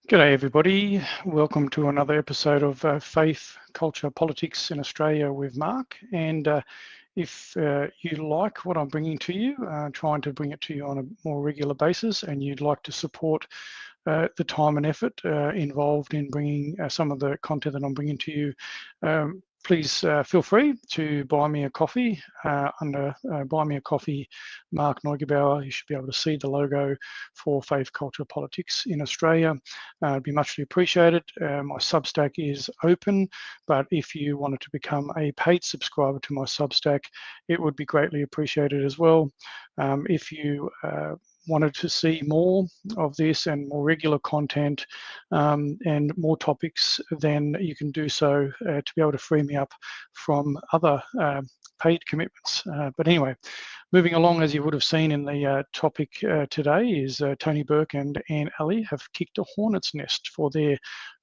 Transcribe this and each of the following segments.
G'day everybody, welcome to another episode of Faith, Culture, Politics in Australia with Mark. And if you like what I'm bringing to you, trying to bring it to you on a more regular basis, and you'd like to support the time and effort involved in bringing some of the content that I'm bringing to you, please feel free to buy me a coffee under Buy Me a Coffee, Mark Neugebauer. You should be able to see the logo for Faith, Culture, Politics in Australia. It'd be muchly appreciated. My Substack is open, but if you wanted to become a paid subscriber to my Substack, it would be greatly appreciated as well. If you wanted to see more of this and more regular content and more topics, then you can do so to be able to free me up from other paid commitments. But anyway, moving along, as you would have seen in the topic today, is Tony Burke and Anne Ali have kicked a hornet's nest for their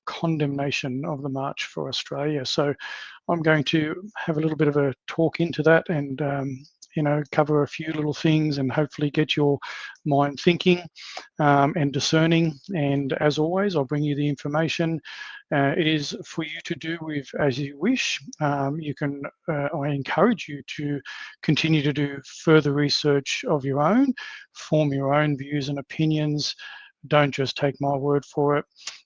condemnation of the March for Australia. So I'm going to have a little bit of a talk into that and cover a few little things and hopefully get your mind thinking and discerning. And as always, I'll bring you the information. It is for you to do with as you wish. I encourage you to continue to do further research of your own, form your own views and opinions. Don't just take my word for it.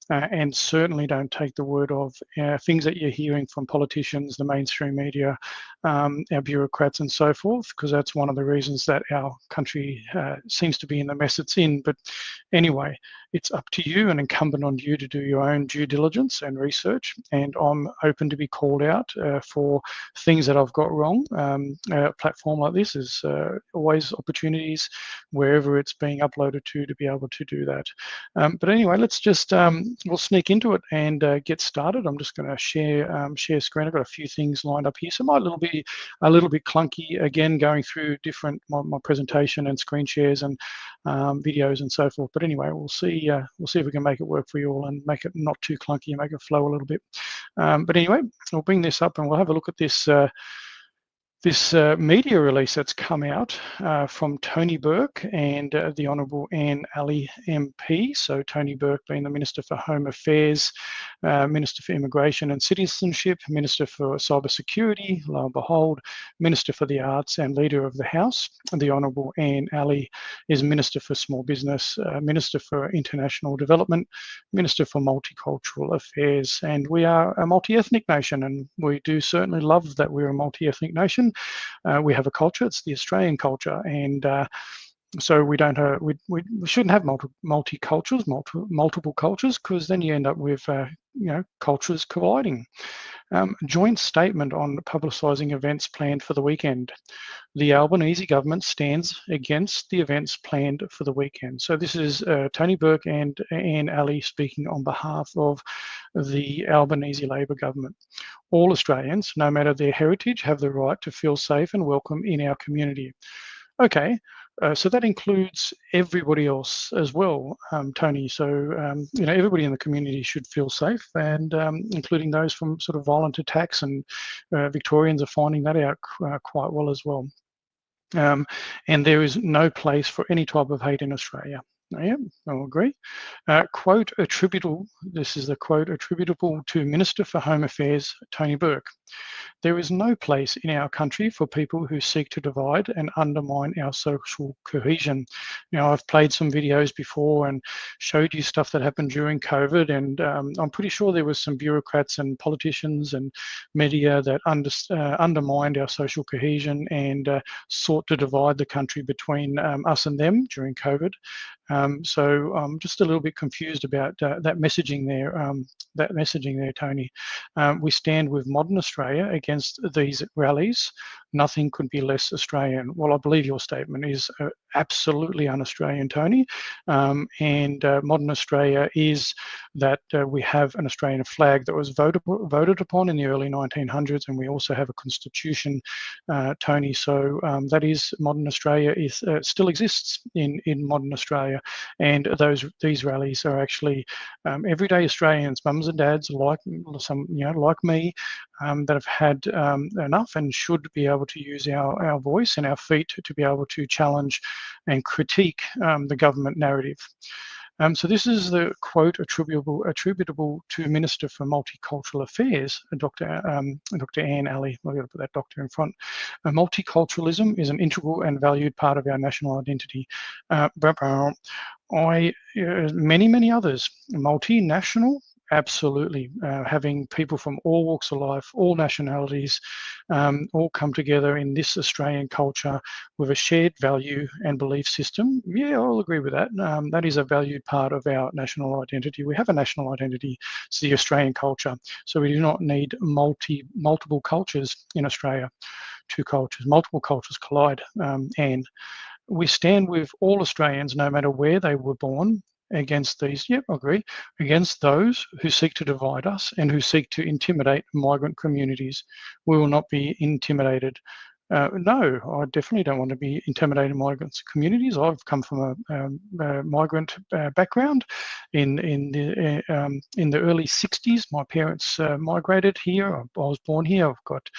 And certainly don't take the word of things that you're hearing from politicians, the mainstream media, our bureaucrats and so forth, because that's one of the reasons that our country seems to be in the mess it's in. But anyway, it's up to you and incumbent on you to do your own due diligence and research. And I'm open to be called out for things that I've got wrong. A platform like this is always opportunities wherever it's being uploaded to be able to do that. But anyway, let's just we'll sneak into it and get started. I'm just going to share screen. I've got a few things lined up here, so it might be a little bit clunky again, going through different my presentation and screen shares and videos and so forth. But anyway, we'll see if we can make it work for you all and make it not too clunky and make it flow a little bit. But anyway, we'll bring this up and we'll have a look at this. This media release that's come out from Tony Burke and the Honourable Anne Ali MP. So Tony Burke being the Minister for Home Affairs, Minister for Immigration and Citizenship, Minister for Cyber Security, lo and behold, Minister for the Arts and Leader of the House. And the Honourable Anne Ali is Minister for Small Business, Minister for International Development, Minister for Multicultural Affairs. And we are a multi-ethnic nation, and we do certainly love that we're a multi-ethnic nation. We have a culture, it's the Australian culture, and so we don't we shouldn't have multiple cultures, because then you end up with cultures colliding. Joint statement on publicising events planned for the weekend. The Albanese Government stands against the events planned for the weekend. So this is Tony Burke and Anne Ali speaking on behalf of the Albanese Labor Government. All Australians, no matter their heritage, have the right to feel safe and welcome in our community. Okay, so that includes everybody else as well, Tony. So, everybody in the community should feel safe, and including those from sort of violent attacks, and Victorians are finding that out quite well as well. And there is no place for any type of hate in Australia. Yeah, I'll agree. Quote attributable, this is the quote attributable to Minister for Home Affairs, Tony Burke. There is no place in our country for people who seek to divide and undermine our social cohesion. I've played some videos before and showed you stuff that happened during COVID, and I'm pretty sure there was some bureaucrats and politicians and media that undermined our social cohesion and sought to divide the country between us and them during COVID. So I'm just a little bit confused about that messaging there, Tony. We stand with modern Australia against these rallies. Nothing could be less Australian. Well, I believe your statement is absolutely un-Australian, Tony. And modern Australia is that we have an Australian flag that was voted upon in the early 1900s, and we also have a constitution, Tony. So that is modern Australia still exists in modern Australia, and these rallies are actually everyday Australians, mums and dads, like some like me, that have had enough and should be able to use our voice and our feet to be able to challenge and critique the government narrative. So this is the quote attributable to Minister for Multicultural Affairs, Dr. Anne Ali. I've got to put that doctor in front. Multiculturalism is an integral and valued part of our national identity. Many others, multinational, absolutely. Having people from all walks of life, all nationalities, all come together in this Australian culture with a shared value and belief system. Yeah, I'll agree with that. That is a valued part of our national identity. We have a national identity, it's the Australian culture. So we do not need multiple cultures in Australia. Two cultures, multiple cultures collide, and we stand with all Australians, no matter where they were born, against these, yep, I agree, against those who seek to divide us and who seek to intimidate migrant communities. We will not be intimidated. No, I definitely don't want to be intimidating migrants communities. I've come from a migrant background. In the early 60s, my parents migrated here. I was born here. I've got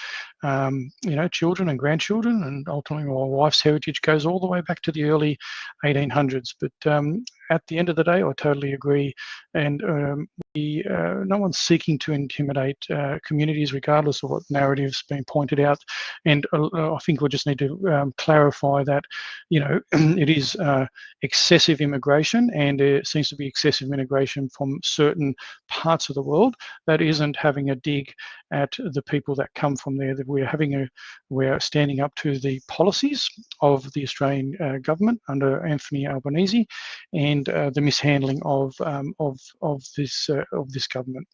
children and grandchildren, and ultimately my wife's heritage goes all the way back to the early 1800s. But at the end of the day, I totally agree, and no one's seeking to intimidate communities, regardless of what narrative's been pointed out. And I think we just need to clarify that, it is excessive immigration, and there seems to be excessive immigration from certain parts of the world that isn't having a dig at the people that come from there. That we're standing up to the policies of the Australian government under Anthony Albanese, and the mishandling of this government.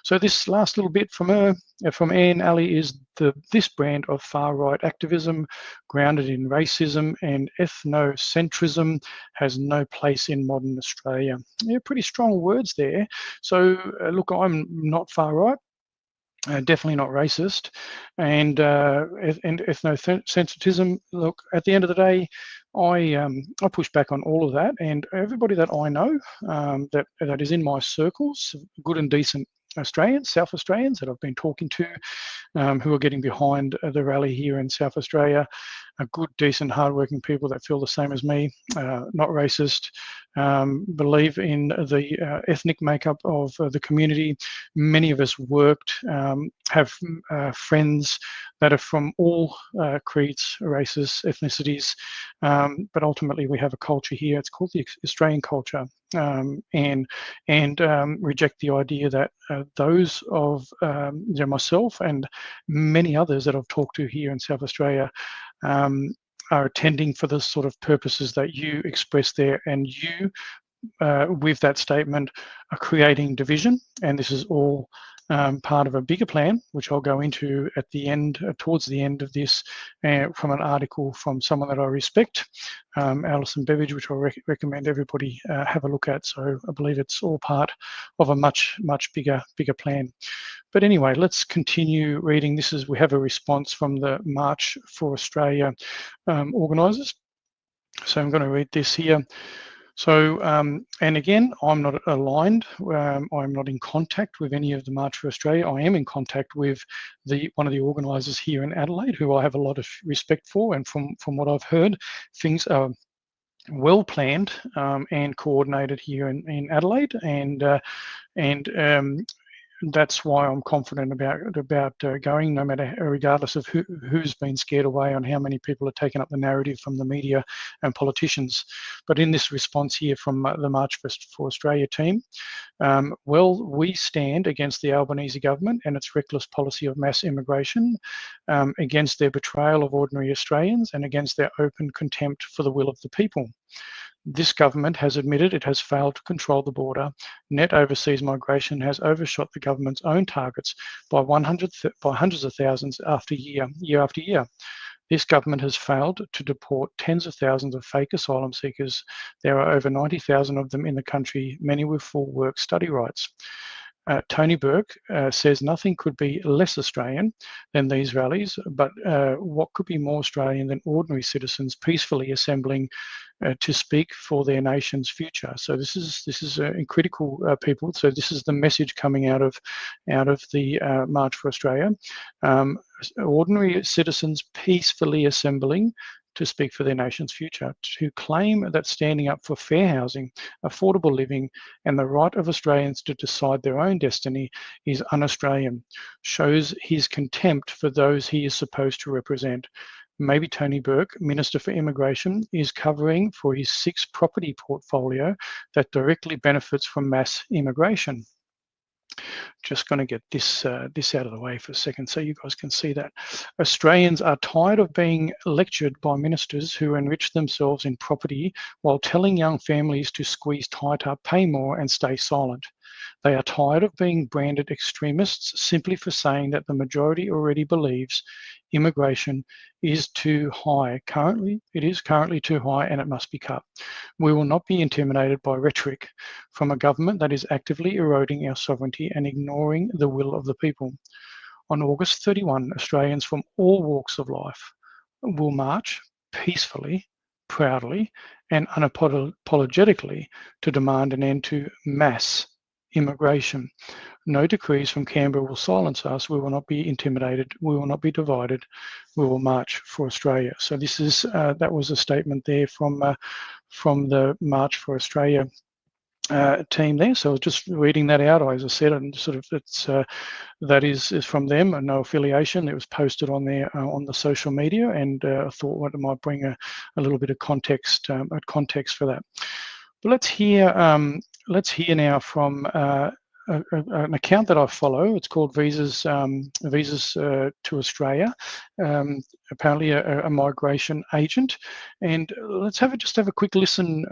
So this last little bit from Anne Ali is this brand of far-right activism grounded in racism and ethnocentrism has no place in modern Australia. Yeah, pretty strong words there. So look, I'm not far-right. Definitely not racist, and ethnocentrism. Look, at the end of the day, I push back on all of that, and everybody that I know that is in my circles, good and decent Australians, South Australians that I've been talking to, who are getting behind the rally here in South Australia, good, decent, hardworking people that feel the same as me, not racist, believe in the ethnic makeup of the community. Many of us worked, have friends that are from all creeds, races, ethnicities, but ultimately we have a culture here. It's called the Australian culture, and reject the idea that those of myself and many others that I've talked to here in South Australia are attending for the sort of purposes that you expressed there, and you with that statement are creating division, and this is all part of a bigger plan, which I'll go into at the end, towards the end of this, from an article from someone that I respect, Alison Bevege, which I recommend everybody have a look at. So I believe it's all part of a much bigger plan. But anyway, let's continue reading. We have a response from the March for Australia organisers. So I'm going to read this here. So, and again, I'm not aligned. I'm not in contact with any of the March for Australia. I am in contact with one of the organisers here in Adelaide, who I have a lot of respect for. And from what I've heard, things are well planned and coordinated here in Adelaide, and that's why I'm confident about going, no matter, regardless of who's been scared away on how many people are taking up the narrative from the media and politicians. But in this response here from the March for Australia team, we stand against the Albanese government and its reckless policy of mass immigration, against their betrayal of ordinary Australians, and against their open contempt for the will of the people. This government has admitted it has failed to control the border. Net overseas migration has overshot the government's own targets by hundreds of thousands year after year. This government has failed to deport tens of thousands of fake asylum seekers. There are over 90,000 of them in the country, many with full work study rights. Tony Burke says nothing could be less Australian than these rallies, but what could be more Australian than ordinary citizens peacefully assembling to speak for their nation's future? So this is critical, people. So this is the message coming out of the March for Australia. Ordinary citizens peacefully assembling to speak for their nation's future, to claim that standing up for fair housing, affordable living, and the right of Australians to decide their own destiny is un-Australian, shows his contempt for those he is supposed to represent. Maybe Tony Burke, Minister for Immigration, is covering for his 6 property portfolio that directly benefits from mass immigration. Just going to get this out of the way for a second so you guys can see that. Australians are tired of being lectured by ministers who enrich themselves in property while telling young families to squeeze tighter, pay more and stay silent. They are tired of being branded extremists simply for saying that the majority already believes immigration is too high. It is currently too high and it must be cut. We will not be intimidated by rhetoric from a government that is actively eroding our sovereignty and ignoring the will of the people. On August 31, Australians from all walks of life will march peacefully, proudly and unapologetically to demand an end to mass immigration. No decrees from Canberra will silence us. We will not be intimidated. We will not be divided. We will march for Australia. So this is that was a statement there from the March for Australia team there. So I was just reading that out, as I said, and sort of that is from them, and no affiliation. It was posted on there on the social media, and I thought what it might bring a little bit of context for that. But let's hear now from an account that I follow. It's called Visas to Australia. Apparently a migration agent, and let's just have a quick listen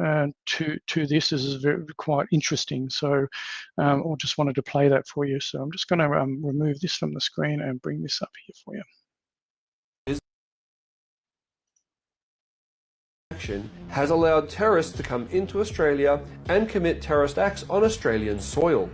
to this. This is quite interesting. So I just wanted to play that for you. So I'm just going to remove this from the screen and bring this up here for you. Has allowed terrorists to come into Australia and commit terrorist acts on Australian soil.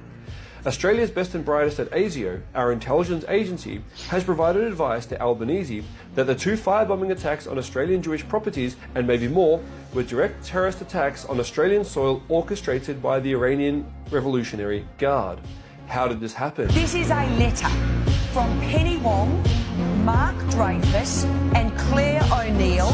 Australia's best and brightest at ASIO, our intelligence agency, has provided advice to Albanese that the 2 firebombing attacks on Australian Jewish properties, and maybe more, were direct terrorist attacks on Australian soil orchestrated by the Iranian Revolutionary Guard. How did this happen? This is a letter from Penny Wong, Mark Dreyfus and Claire O'Neill,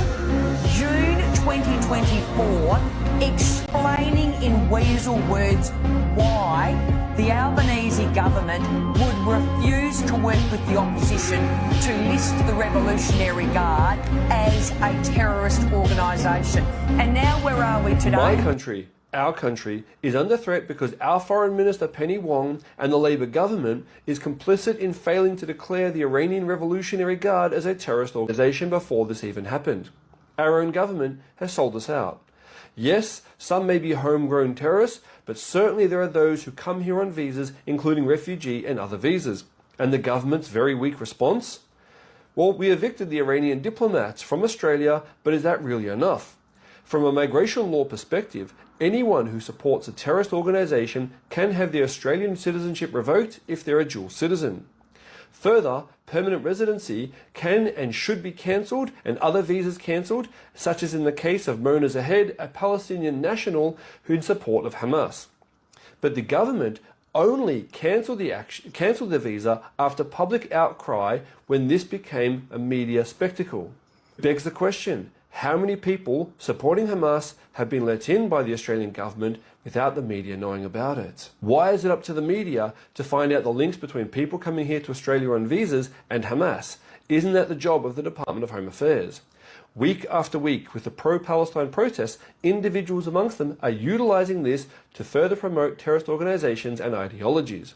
June 2024, explaining in weasel words why the Albanese government would refuse to work with the opposition to list the Revolutionary Guard as a terrorist organisation. And now where are we today? My country, our country, is under threat because our Foreign Minister Penny Wong and the Labor government is complicit in failing to declare the Iranian Revolutionary Guard as a terrorist organisation before this even happened. Our own government has sold us out. Yes, some may be homegrown terrorists, but certainly there are those who come here on visas, including refugee and other visas. And the government's very weak response? Well, we evicted the Iranian diplomats from Australia, but is that really enough? From a migration law perspective, anyone who supports a terrorist organisation can have their Australian citizenship revoked if they're a dual citizen. Further, permanent residency can and should be cancelled and other visas cancelled, such as in the case of Mona Zahed, a Palestinian national who in support of Hamas. But the government only cancelled the visa after public outcry when this became a media spectacle. It begs the question, how many people supporting Hamas have been let in by the Australian government without the media knowing about it? Why is it up to the media to find out the links between people coming here to Australia on visas and Hamas? Isn't that the job of the Department of Home Affairs? Week after week, with the pro-Palestine protests, individuals amongst them are utilising this to further promote terrorist organisations and ideologies.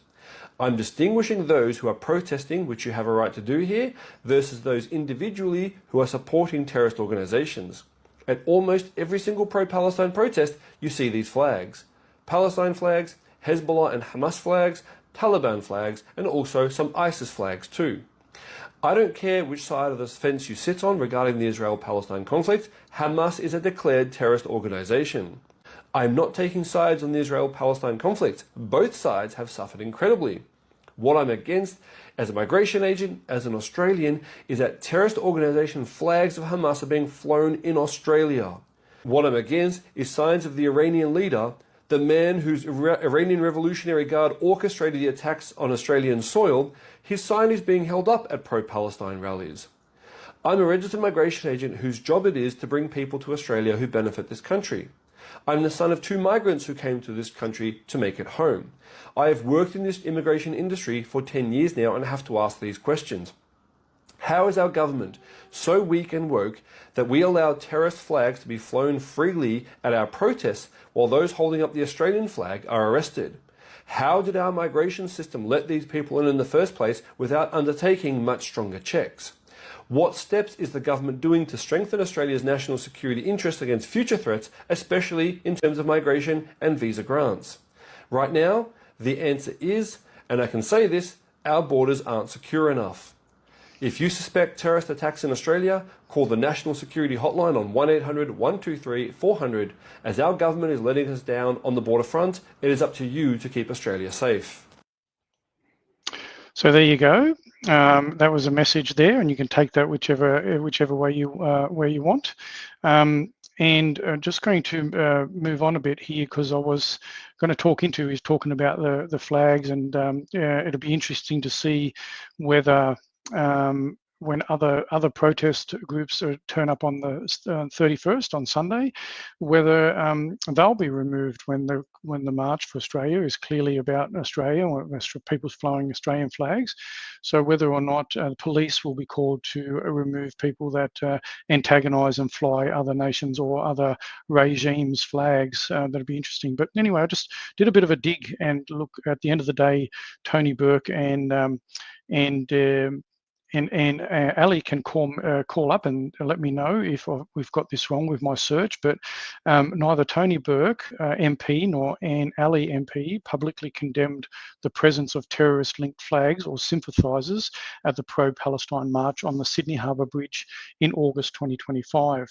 I'm distinguishing those who are protesting, which you have a right to do here, versus those individually who are supporting terrorist organisations. At almost every single pro-Palestine protest, you see these flags. Palestine flags, Hezbollah and Hamas flags, Taliban flags, and also some ISIS flags too. I don't care which side of the fence you sit on regarding the Israel-Palestine conflict, Hamas is a declared terrorist organisation. I'm not taking sides on the Israel-Palestine conflict. Both sides have suffered incredibly. What I'm against as a migration agent, as an Australian, is that terrorist organisation flags of Hamas are being flown in Australia. What I'm against is signs of the Iranian leader, the man whose Iranian Revolutionary Guard orchestrated the attacks on Australian soil, his sign is being held up at pro-Palestine rallies. I'm a registered migration agent whose job it is to bring people to Australia who benefit this country. I'm the son of 2 migrants who came to this country to make it home. I have worked in this immigration industry for 10 years now and have to ask these questions. How is our government so weak and woke that we allow terrorist flags to be flown freely at our protests while those holding up the Australian flag are arrested? How did our migration system let these people in the first place without undertaking much stronger checks? What steps is the government doing to strengthen Australia's national security interests against future threats, especially in terms of migration and visa grants? Right now, the answer is, and I can say this, our borders aren't secure enough. If you suspect terrorist attacks in Australia, call the National Security Hotline on 1-800-123-400. As our government is letting us down on the border front, it is up to you to keep Australia safe. So there you go. That was a message there, and you can take that whichever way you want. Just going to move on a bit here, because I was going to talking about the flags, and it'll be interesting to see whether when other protest groups turn up on the 31st on Sunday, whether they'll be removed when the March for Australia is clearly about Australia, or people flying Australian flags. So whether or not police will be called to remove people that antagonise and fly other nations or other regimes' flags, that'll be interesting. But anyway, I just did a bit of a dig and look. At the end of the day, Tony Burke and Ali can call up and let me know if we've got this wrong with my search, but neither Tony Burke MP nor Anne Ali MP publicly condemned the presence of terrorist-linked flags or sympathisers at the pro-Palestine march on the Sydney Harbour Bridge in August 2025.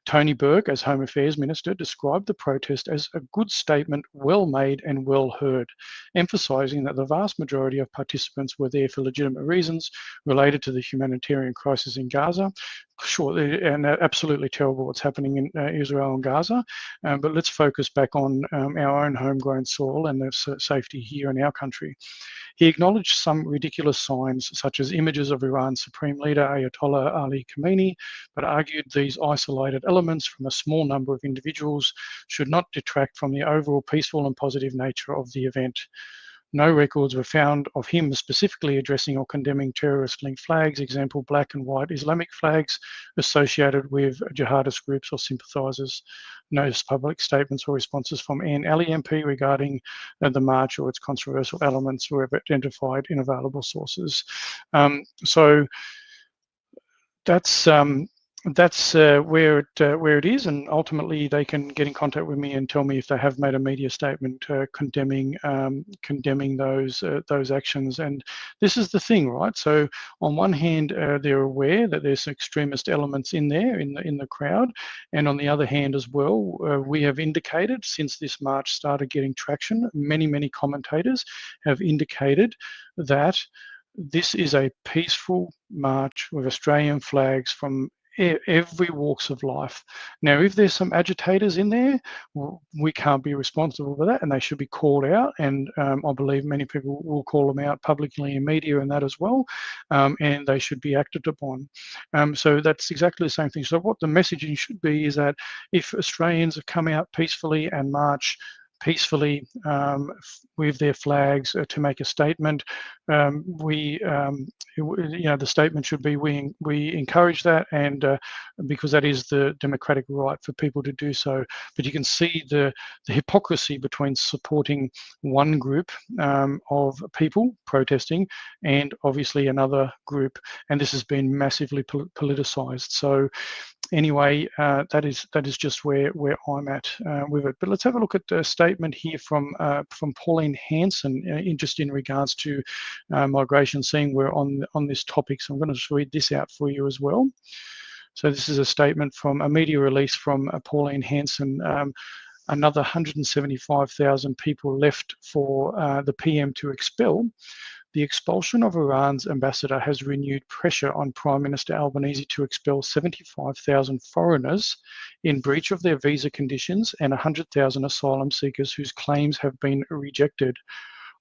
Tony Burke, as Home Affairs Minister, described the protest as a good statement, well made and well heard, emphasising that the vast majority of participants were there for legitimate reasons related to the humanitarian crisis in Gaza. Sure, and absolutely terrible what's happening in Israel and Gaza, but let's focus back on our own homegrown soil and the safety here in our country. He acknowledged some ridiculous signs, such as images of Iran's Supreme Leader Ayatollah Ali Khamenei, but argued these isolated elements from a small number of individuals should not detract from the overall peaceful and positive nature of the event. No records were found of him specifically addressing or condemning terrorist-linked flags, example black and white Islamic flags associated with jihadist groups or sympathisers. No public statements or responses from Anne Ali MP regarding the march or its controversial elements were identified in available sources. So that's where it is, and ultimately they can get in contact with me and tell me if they have made a media statement condemning those actions. And this is the thing, right? So on one hand, they're aware that there's extremist elements in there in the crowd, and on the other hand as well, we have indicated since this march started getting traction, many commentators have indicated that this is a peaceful march with Australian flags from every walks of life. Now, if there's some agitators in there, we can't be responsible for that, and they should be called out. And I believe many people will call them out publicly in media and that as well, and they should be acted upon. So that's exactly the same thing. So what the messaging should be is that if Australians have come out peacefully and march peacefully with their flags to make a statement, the statement should be we encourage that, and because that is the democratic right for people to do so. But you can see the hypocrisy between supporting one group of people protesting and obviously another group, and this has been massively politicized. So anyway, that is just where I'm at with it. But let's have a look at a statement here from Pauline Hanson, just in regards to migration, seeing we're on this topic. So I'm going to just read this out for you as well. So this is a statement from a media release from Pauline Hanson. Another 175,000 people left for the PM to expel. The expulsion of Iran's ambassador has renewed pressure on Prime Minister Albanese to expel 75,000 foreigners in breach of their visa conditions and 100,000 asylum seekers whose claims have been rejected.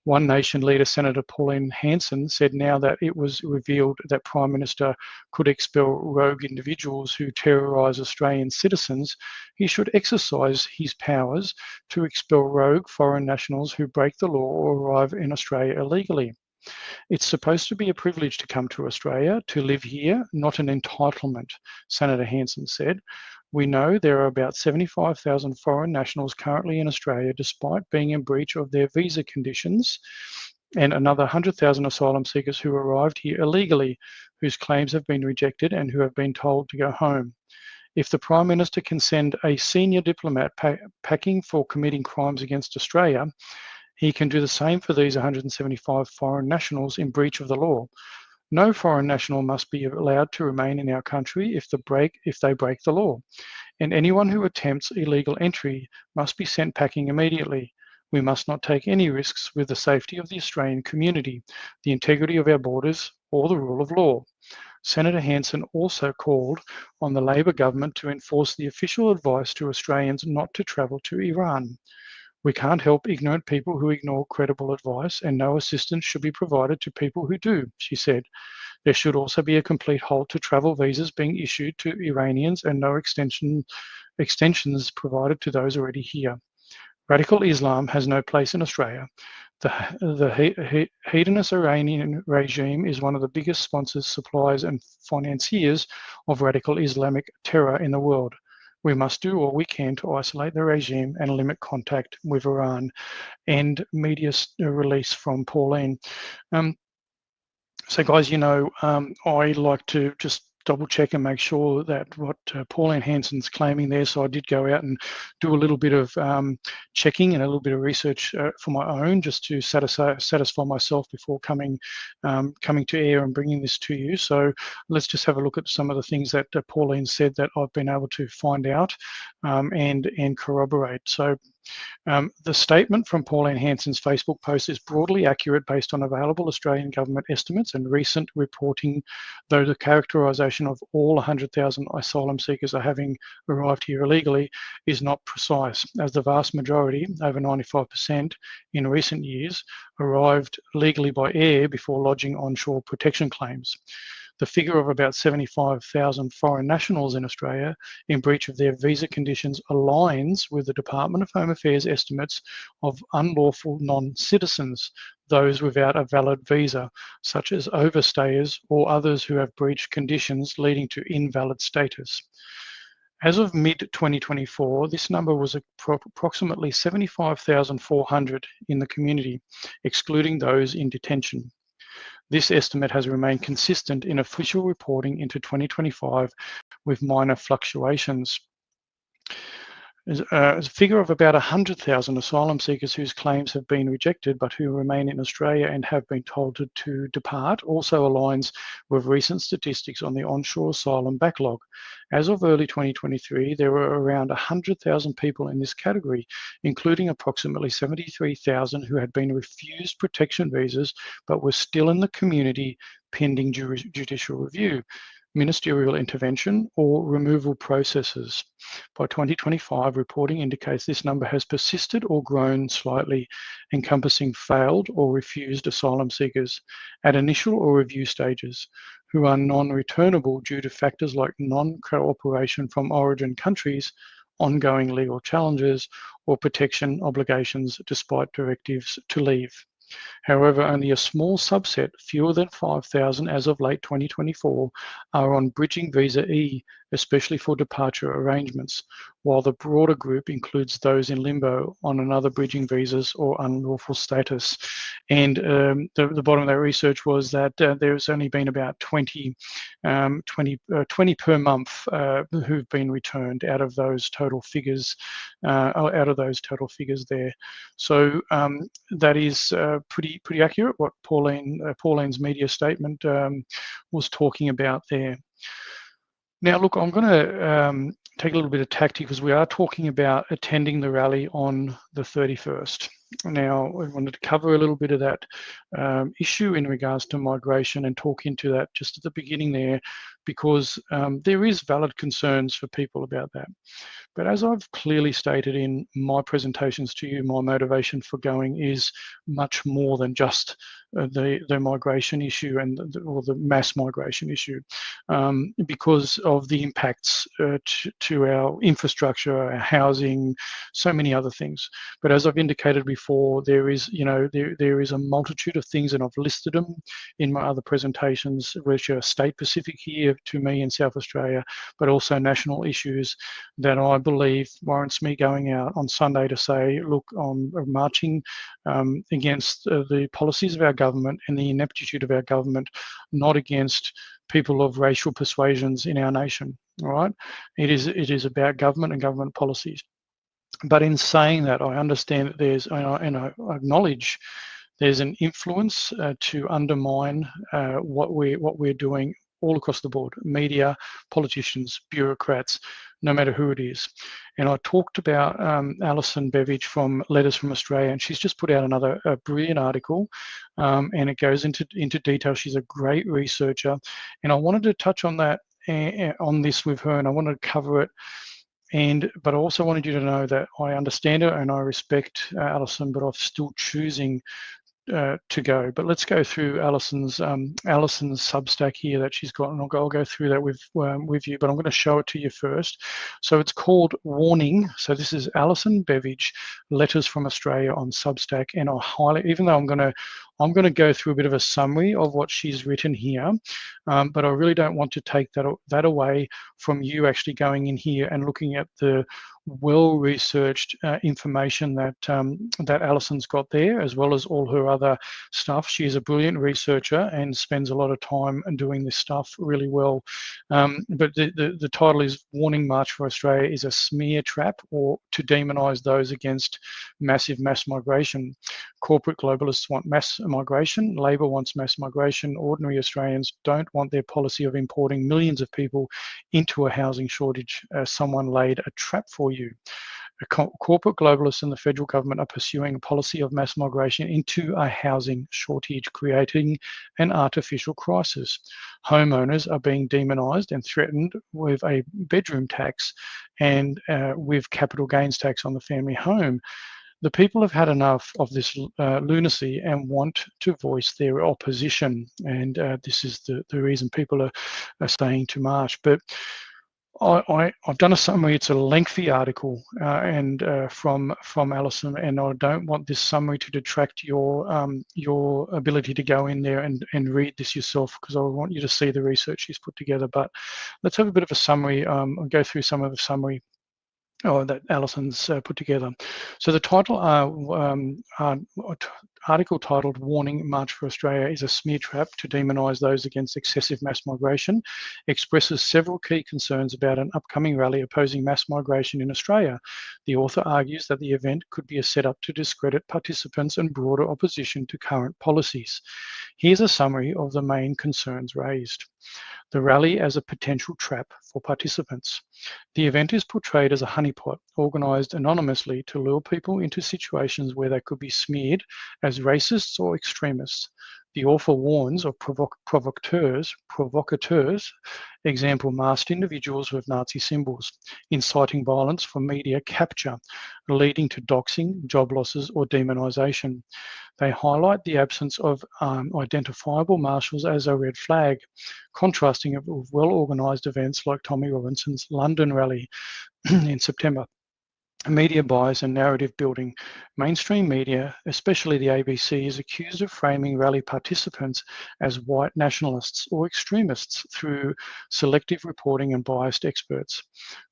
One Nation leader, Senator Pauline Hanson, said now that it was revealed that Prime Minister could expel rogue individuals who terrorise Australian citizens, he should exercise his powers to expel rogue foreign nationals who break the law or arrive in Australia illegally. It's supposed to be a privilege to come to Australia, to live here, not an entitlement, Senator Hanson said. We know there are about 75,000 foreign nationals currently in Australia despite being in breach of their visa conditions, and another 100,000 asylum seekers who arrived here illegally, whose claims have been rejected and who have been told to go home. If the Prime Minister can send a senior diplomat packing for committing crimes against Australia, he can do the same for these 175 foreign nationals in breach of the law. No foreign national must be allowed to remain in our country if they break the law, and anyone who attempts illegal entry must be sent packing immediately. We must not take any risks with the safety of the Australian community, the integrity of our borders, or the rule of law. Senator Hanson also called on the Labor government to enforce the official advice to Australians not to travel to Iran. We can't help ignorant people who ignore credible advice, and no assistance should be provided to people who do, she said. There should also be a complete halt to travel visas being issued to Iranians and no extensions provided to those already here. Radical Islam has no place in Australia. The hedonist Iranian regime is one of the biggest sponsors, suppliers and financiers of radical Islamic terror in the world. We must do all we can to isolate the regime and limit contact with Iran. And media release from Pauline. So guys, you know, I like to just double check and make sure that what Pauline Hanson's claiming there. So I did go out and do a little bit of checking and a little bit of research for my own, just to satisfy myself before coming to air and bringing this to you. So let's just have a look at some of the things that Pauline said that I've been able to find out and corroborate. So the statement from Pauline Hanson's Facebook post is broadly accurate based on available Australian government estimates and recent reporting, though the characterisation of all 100,000 asylum seekers are having arrived here illegally is not precise, as the vast majority, over 95% in recent years, arrived legally by air before lodging onshore protection claims. The figure of about 75,000 foreign nationals in Australia in breach of their visa conditions aligns with the Department of Home Affairs estimates of unlawful non-citizens, those without a valid visa, such as overstayers or others who have breached conditions leading to invalid status. As of mid-2024, this number was approximately 75,400 in the community, excluding those in detention. This estimate has remained consistent in official reporting into 2025 with minor fluctuations. A figure of about 100,000 asylum seekers whose claims have been rejected but who remain in Australia and have been told to depart also aligns with recent statistics on the onshore asylum backlog. As of early 2023, there were around 100,000 people in this category, including approximately 73,000 who had been refused protection visas but were still in the community pending judicial review, ministerial intervention, or removal processes. By 2025, reporting indicates this number has persisted or grown slightly, encompassing failed or refused asylum seekers at initial or review stages who are non-returnable due to factors like non-cooperation from origin countries, ongoing legal challenges, or protection obligations despite directives to leave. However, only a small subset, fewer than 5,000 as of late 2024, are on Bridging Visa E, especially for departure arrangements, while the broader group includes those in limbo on another bridging visas or unlawful status. And the bottom of that research was that there's only been about 20 per month who've been returned out of those total figures, there. So that is pretty accurate what Pauline's media statement was talking about there. Now, look, I'm going to take a little bit of tact because we are talking about attending the rally on the 31st. Now, I wanted to cover a little bit of that issue in regards to migration and talk into that just at the beginning there because there is valid concerns for people about that. But as I've clearly stated in my presentations to you, my motivation for going is much more than just the migration issue or the mass migration issue, because of the impacts to our infrastructure, our housing, so many other things. But as I've indicated before, there is a multitude of things, and I've listed them in my other presentations, which are state-specific here to me in South Australia, but also national issues that I believe warrants me going out on Sunday to say, look, I'm marching against the policies of our government and the ineptitude of our government, not against people of racial persuasions in our nation. All right, it is about government and government policies. But in saying that, I understand that there's, and I acknowledge there's an influence to undermine what we're doing all across the board: media, politicians, bureaucrats, no matter who it is. And I talked about Alison Bevege from Letters from Australia, and she's just put out another brilliant article, and it goes into detail. She's a great researcher, and I wanted to touch on that, on this with her, and I wanted to cover it. But I also wanted you to know that I understand her and I respect Alison, but I'm still choosing to go. But let's go through Alison's Substack here that she's got, and I'll go through that with you, but I'm going to show it to you first. So it's called Warning. So this is Alison Bevege, Letters from Australia on Substack, and I highly, even though I'm going to go through a bit of a summary of what she's written here, but I really don't want to take that away from you actually going in here and looking at the well-researched information that Alison's got there, as well as all her other stuff. She is a brilliant researcher and spends a lot of time doing this stuff really well. But the title is Warning: March for Australia is a smear trap, or to demonise those against mass migration. Corporate globalists want mass migration. Labor wants mass migration. Ordinary Australians don't want their policy of importing millions of people into a housing shortage. Someone laid a trap for you. Corporate globalists and the federal government are pursuing a policy of mass migration into a housing shortage, creating an artificial crisis. Homeowners are being demonised and threatened with a bedroom tax and with capital gains tax on the family home. The people have had enough of this lunacy and want to voice their opposition. And this is the reason people are staying to march. But I've done a summary. It's a lengthy article and from Alison, and I don't want this summary to detract your ability to go in there and read this yourself, because I want you to see the research she's put together. But let's have a bit of a summary. I'll go through some of the summary that Alison's put together. So the title, article titled Warning: March for Australia is a smear trap to demonise those against excessive mass migration, expresses several key concerns about an upcoming rally opposing mass migration in Australia. The author argues that the event could be a setup to discredit participants and broader opposition to current policies. Here's a summary of the main concerns raised. The rally as a potential trap for participants. The event is portrayed as a honeypot organised anonymously to lure people into situations where they could be smeared as racists or extremists. The author warns of provocateurs, example masked individuals with Nazi symbols, inciting violence for media capture, leading to doxing, job losses or demonisation. They highlight the absence of identifiable marshals as a red flag, contrasting it with well-organised events like Tommy Robinson's London rally in September. Media bias and narrative building. Mainstream media, especially the ABC, is accused of framing rally participants as white nationalists or extremists through selective reporting and biased experts.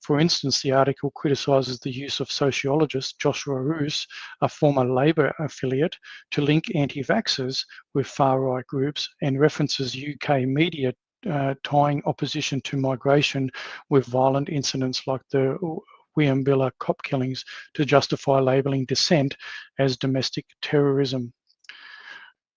For instance, the article criticises the use of sociologist Joshua Roos, a former Labor affiliate, to link anti-vaxxers with far-right groups, and references UK media tying opposition to migration with violent incidents like the Wiambilla cop killings to justify labelling dissent as domestic terrorism.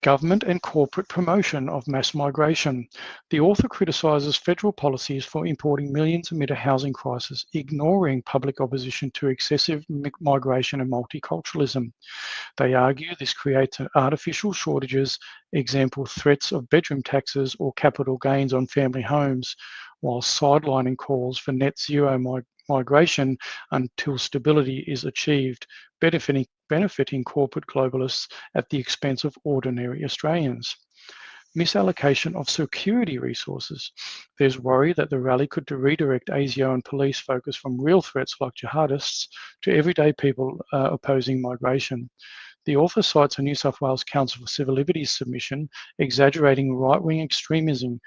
government and corporate promotion of mass migration. The author criticises federal policies for importing millions amid a housing crisis, ignoring public opposition to excessive migration and multiculturalism. They argue this creates artificial shortages, example threats of bedroom taxes or capital gains on family homes, while sidelining calls for net zero migration until stability is achieved, benefiting corporate globalists at the expense of ordinary Australians. Misallocation of security resources. There's worry that the rally could redirect ASIO and police focus from real threats like jihadists to everyday people opposing migration. The author cites a New South Wales Council for Civil Liberties submission exaggerating right-wing extremism,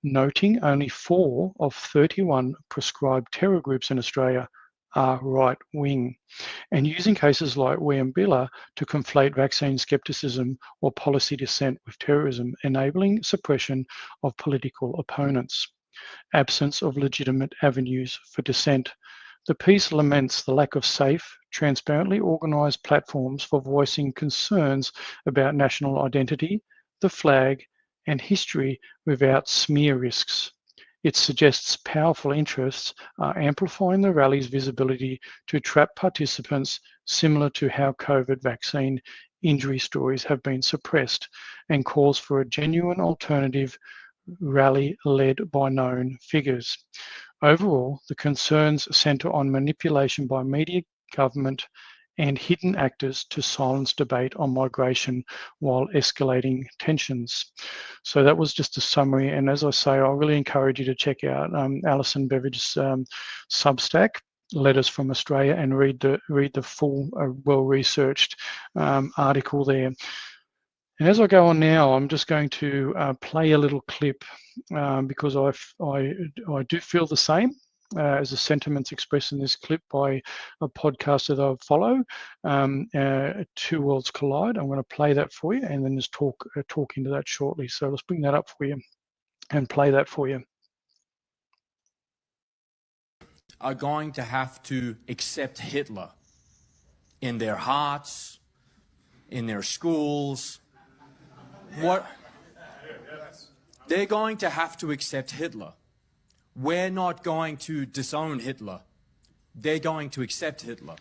noting only 4 of 31 prescribed terror groups in Australia are right-wing, and using cases like Wieambilla to conflate vaccine scepticism or policy dissent with terrorism, enabling suppression of political opponents. Absence of legitimate avenues for dissent. The piece laments the lack of safe, transparently organised platforms for voicing concerns about national identity, the flag, and history without smear risks. It suggests powerful interests are amplifying the rally's visibility to trap participants, similar to how COVID vaccine injury stories have been suppressed, and calls for a genuine alternative rally led by known figures. Overall, the concerns centre on manipulation by media, government, and hidden actors to silence debate on migration while escalating tensions. So that was just a summary. And as I say, I really encourage you to check out Alison Bevege's Substack, Letters from Australia, and read the full, well-researched article there. And as I go on now, I'm just going to play a little clip because I do feel the same as the sentiments expressed in this clip by a podcaster that I follow, Two Worlds Collide. I'm going to play that for you and then just talk into that shortly. So let's bring that up for you and play that for you. Are going to have to accept Hitler in their hearts, in their schools. What? They're going to have to accept Hitler. We're not going to disown Hitler. They're going to accept Hitler.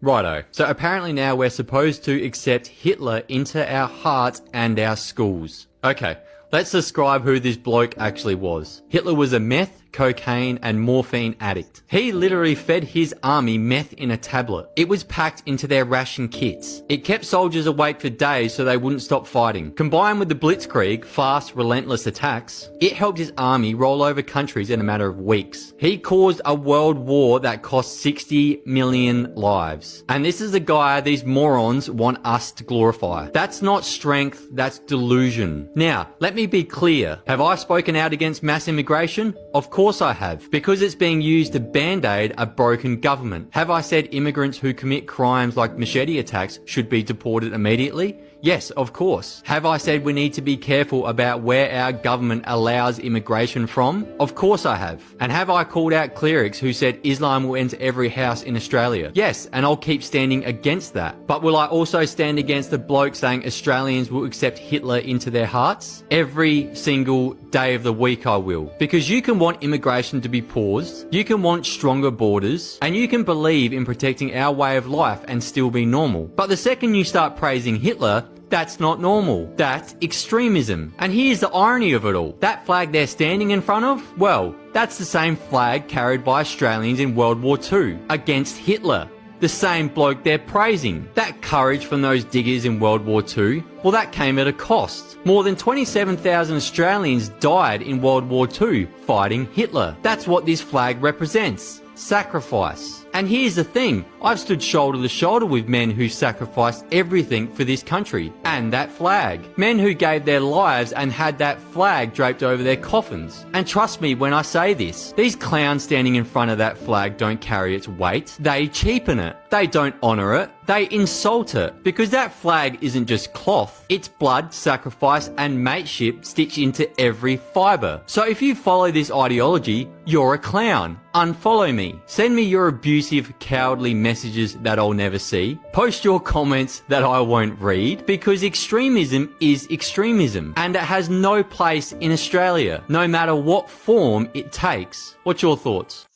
Righto. So apparently now we're supposed to accept Hitler into our hearts and our schools. Okay, let's describe who this bloke actually was. Hitler was a meth, cocaine and morphine addict. He literally fed his army meth in a tablet. It was packed into their ration kits. It kept soldiers awake for days so they wouldn't stop fighting. Combined with the blitzkrieg, fast, relentless attacks, it helped his army roll over countries in a matter of weeks. He caused a world war that cost 60 million lives. And this is the guy these morons want us to glorify. That's not strength, that's delusion. Now, let me be clear. Have I spoken out against mass immigration? Of course I have, because it's being used to band-aid a broken government. Have I said immigrants who commit crimes like machete attacks should be deported immediately? Yes, of course. Have I said we need to be careful about where our government allows immigration from? Of course I have. And have I called out clerics who said Islam will enter every house in Australia? Yes, and I'll keep standing against that. But will I also stand against the bloke saying Australians will accept Hitler into their hearts? Every single day of the week I will. Because you can want immigration to be paused, you can want stronger borders, and you can believe in protecting our way of life and still be normal. But the second you start praising Hitler, that's not normal. That's extremism. And here's the irony of it all. That flag they're standing in front of, well, that's the same flag carried by Australians in World War II against Hitler. The same bloke they're praising. That courage from those diggers in World War II, well, that came at a cost. More than 27,000 Australians died in World War II fighting Hitler. That's what this flag represents. Sacrifice. And here's the thing, I've stood shoulder to shoulder with men who sacrificed everything for this country and that flag. Men who gave their lives and had that flag draped over their coffins. And trust me when I say this, these clowns standing in front of that flag don't carry its weight. They cheapen it. They don't honour it. They insult it. Because that flag isn't just cloth. It's blood, sacrifice and mateship stitched into every fibre. So if you follow this ideology, you're a clown. Unfollow me. Send me your abusive, cowardly messages that I'll never see. Post your comments that I won't read. Because extremism is extremism, and it has no place in Australia, no matter what form it takes. What's your thoughts?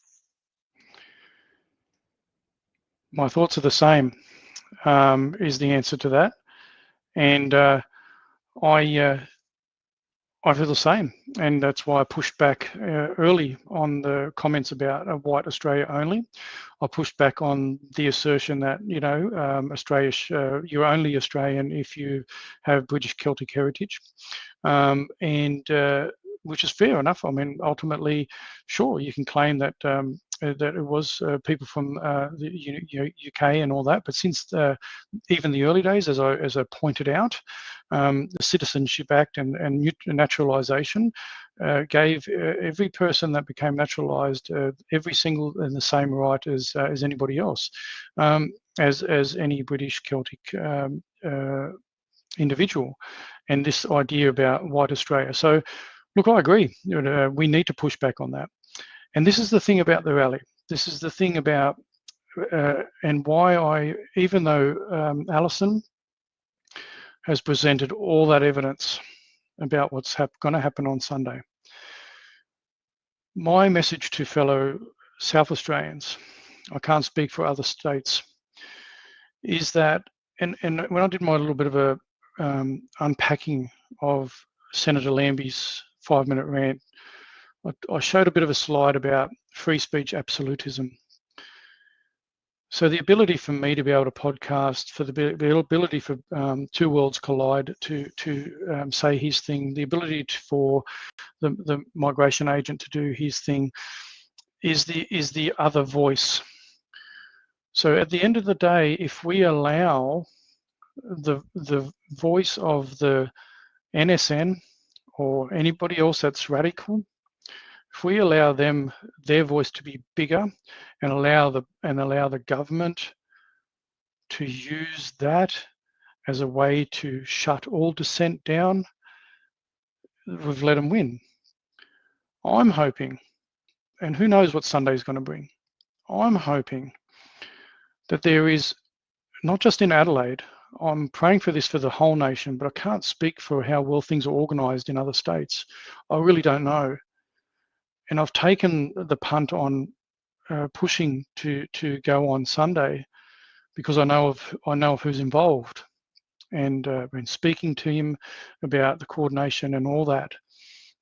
My thoughts are the same, is the answer to that. And I feel the same, and that's why I pushed back early on the comments about a white Australia only. I pushed back on the assertion that, you know, Australia, you're only Australian if you have British Celtic heritage, which is fair enough. I mean, ultimately, sure, you can claim that that it was people from the UK and all that, but since even the early days, as I pointed out, the Citizenship Act and naturalisation gave every person that became naturalised every single and the same right as anybody else, as any British Celtic individual, and this idea about white Australia. So, look, I agree. We need to push back on that. And this is the thing about the rally. This is the thing about, and why even though Alison has presented all that evidence about what's going to happen on Sunday, my message to fellow South Australians, I can't speak for other states, is that, and when I did my little bit of a unpacking of Senator Lambie's 5-minute rant, I showed a bit of a slide about free speech absolutism. So the ability for me to be able to podcast, for the ability for Two Worlds Collide to say his thing, the ability for the migration agent to do his thing, is the other voice. So at the end of the day, if we allow the voice of the NSN or anybody else that's radical, if we allow them, their voice to be bigger, and allow the government to use that as a way to shut all dissent down, we've let them win. I'm hoping, and who knows what Sunday's going to bring, I'm hoping that there is, not just in Adelaide, I'm praying for this for the whole nation, but I can't speak for how well things are organised in other states. I really don't know. And I've taken the punt on pushing to go on Sunday because I know of who's involved, and been speaking to him about the coordination and all that.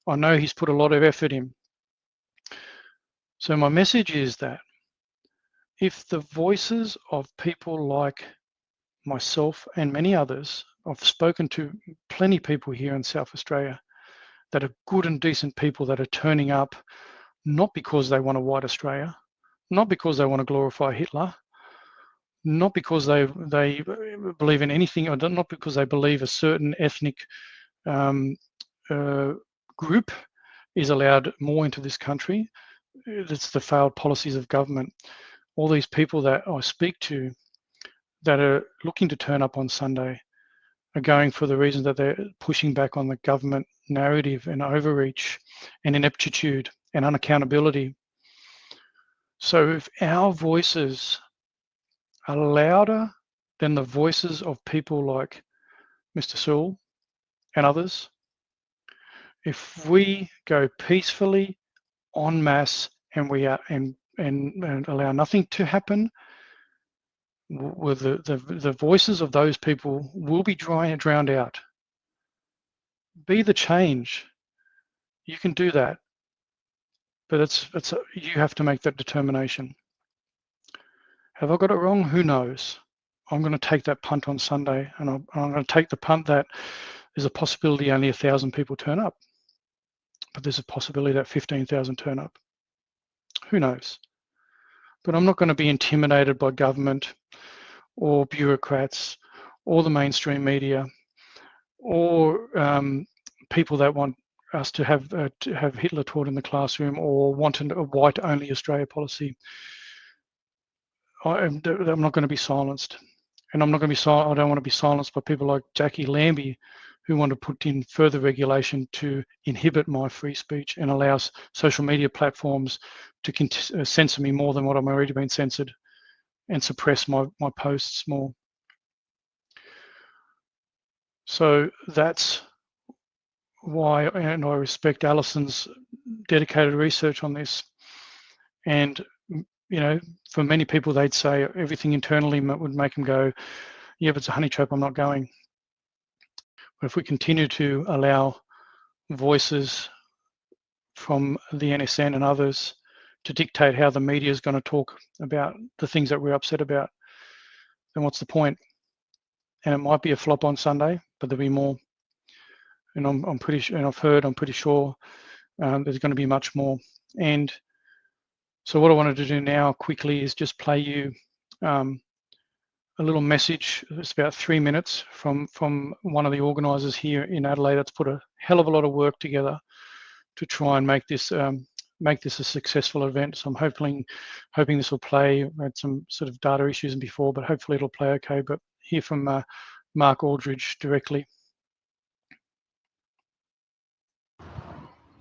I know he's put a lot of effort in. So my message is that if the voices of people like myself and many others, I've spoken to plenty of people here in South Australia that are good and decent people that are turning up, not because they want a white Australia, not because they want to glorify Hitler, not because they believe in anything, or not because they believe a certain ethnic group is allowed more into this country. It's the failed policies of government. All these people that I speak to that are looking to turn up on Sunday are going for the reason that they're pushing back on the government narrative and overreach and ineptitude and unaccountability. So if our voices are louder than the voices of people like Mr. Sewell and others, if we go peacefully en masse and we are and allow nothing to happen, with the voices of those people will be drowned out. Be the change. You can do that, but you have to make that determination. Have I got it wrong? Who knows? I'm going to take that punt on Sunday, and I'm going to take the punt that there's a possibility only 1,000 people turn up, but there's a possibility that 15,000 turn up. Who knows? But I'm not going to be intimidated by government or bureaucrats or the mainstream media or people that want us to have Hitler taught in the classroom or want a white-only Australia policy. I'm not going to be silenced, and I'm not going to be I don't want to be silenced by people like Jackie Lambie, who want to put in further regulation to inhibit my free speech and allows social media platforms to censor me more than what I'm already been censored and suppress my posts more. So that's why, and I respect Alison's dedicated research on this. And, you know, for many people, they'd say everything internally would make them go, yeah, if it's a honey trap, I'm not going. But if we continue to allow voices from the NSN and others to dictate how the media is going to talk about the things that we're upset about, then what's the point? And it might be a flop on Sunday, but there'll be more. And I'm pretty sure, and I'm pretty sure there's going to be much more. And so what I wanted to do now quickly is just play you a little message. It's about 3 minutes from one of the organisers here in Adelaide that's put a hell of a lot of work together to try and make this a successful event. So I'm hoping this will play. We had some sort of data issues before, but hopefully it'll play okay. But hear from Mark Aldridge directly.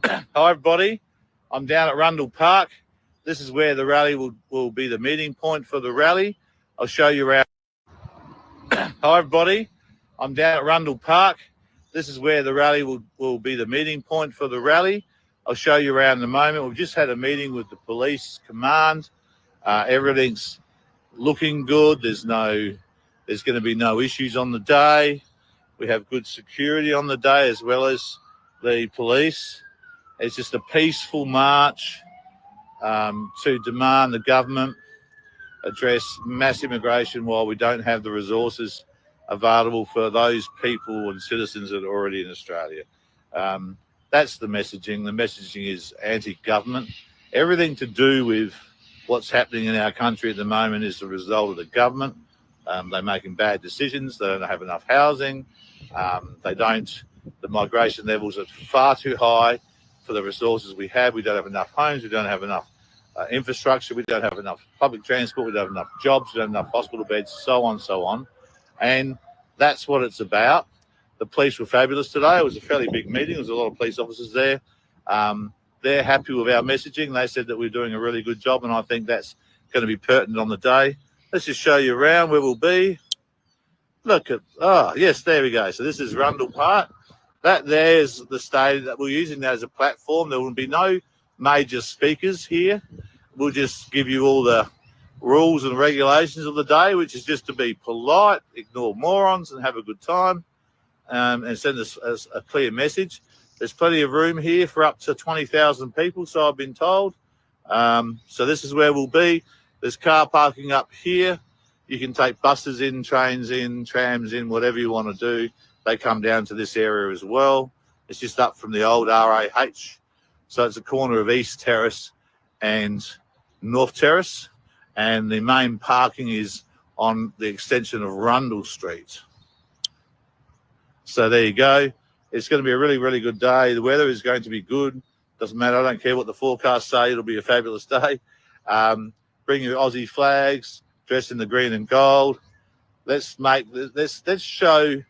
Hi everybody, I'm down at Rundle Park. This is where the rally will be the meeting point for the rally. I'll show you around. Hi everybody, I'm down at Rundle Park. This is where the rally will be the meeting point for the rally. I'll show you around in a moment. We've just had a meeting with the police command. Everything's looking good. There's going to be no issues on the day. We have good security on the day as well as the police. It's just a peaceful march to demand the government address mass immigration while we don't have the resources available for those people and citizens that are already in Australia. That's the messaging. The messaging is anti-government. Everything to do with what's happening in our country at the moment is the result of the government. They're making bad decisions. They don't have enough housing. The migration levels are far too high for the resources we have. We don't have enough homes. We don't have enough infrastructure. We don't have enough public transport. We don't have enough jobs. We don't have enough hospital beds, so on. And that's what it's about. The police were fabulous today. It was a fairly big meeting. There was a lot of police officers there. They're happy with our messaging. They said that we're doing a really good job, and I think that's going to be pertinent on the day. Let's just show you around where we'll be. Look at, yes, there we go. So this is Rundle Park. That there's the stadium that we're using that as a platform. There will be no major speakers here. We'll just give you all the rules and regulations of the day, which is just to be polite, ignore morons, and have a good time, and send us a clear message. There's plenty of room here for up to 20,000 people, so I've been told. So this is where we'll be. There's car parking up here. You can take buses in, trains in, trams in, whatever you want to do. They come down to this area as well. It's just up from the old RAH. So it's a corner of East Terrace and North Terrace. And the main parking is on the extension of Rundle Street. So there you go. It's going to be a really, really good day. The weather is going to be good. Doesn't matter. I don't care what the forecasts say. It'll be a fabulous day. Bring your Aussie flags, dressed in the green and gold. Let's show